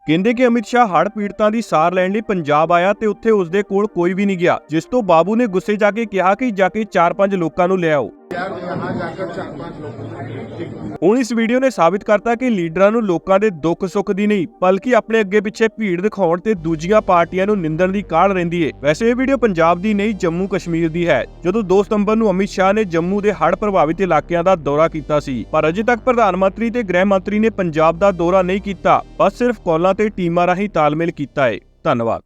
ਕਹਿੰਦੇ ਕਿ ਅਮਿਤ ਸ਼ਾਹ ਹੜ੍ਹ ਪੀੜਤਾਂ ਦੀ ਸਾਰ ਲੈਣ ਲਈ ਪੰਜਾਬ ਆਇਆ ਤੇ ਉੱਥੇ ਉਸਦੇ ਕੋਲ ਕੋਈ ਵੀ ਨਹੀਂ ਗਿਆ, ਜਿਸ ਤੋਂ ਬਾਬੂ ਨੇ ਗੁੱਸੇ ਜਾ ਕੇ ਕਿਹਾ ਕਿ ਜਾ ਕੇ 4-5 ਲੋਕਾਂ ਨੂੰ ਲੈ ਆਓ। ਹੁਣ ਇਸ ਵੀਡੀਓ ਨੇ ਸਾਬਿਤ ਕਰਤਾ ਕਿ ਲੀਡਰਾਂ ਨੂੰ ਲੋਕਾਂ ਦੇ ਦੁੱਖ ਸੁੱਖ ਦੀ ਨਹੀਂ ਬਲਕਿ ਆਪਣੇ ਅੱਗੇ ਪਿੱਛੇ ਭੀੜ ਦਿਖਾਉਣ ਤੇ ਦੂਜੀਆਂ ਪਾਰਟੀਆਂ ਨੂੰ ਨਿੰਦਣ ਦੀ ਕਾਹਲ ਰਹਿੰਦੀ ਹੈ। ਵੈਸੇ ਇਹ ਵੀਡੀਓ ਪੰਜਾਬ ਦੀ ਨਹੀਂ ਜੰਮੂ ਕਸ਼ਮੀਰ ਦੀ ਹੈ, ਜਦੋਂ 2 ਸਤੰਬਰ ਨੂੰ ਅਮਿਤ ਸ਼ਾਹ ਨੇ ਜੰਮੂ ਦੇ ਹੜ੍ਹ ਪ੍ਰਭਾਵਿਤ ਇਲਾਕਿਆਂ ਦਾ ਦੌਰਾ ਕੀਤਾ ਸੀ, ਪਰ ਅਜੇ ਤੱਕ ਪ੍ਰਧਾਨ ਮੰਤਰੀ ਤੇ ਗ੍ਰਹਿ ਮੰਤਰੀ ਨੇ ਪੰਜਾਬ ਦਾ ਦੌਰਾ ਨਹੀਂ ਕੀਤਾ, ਬਸ ਸਿਰਫ ਕਾਲਾਂ ਤੇ ਟੀਮਾਂ ਰਾਹੀਂ ਤਾਲਮੇਲ ਕੀਤਾ ਹੈ। ਧੰਨਵਾਦ।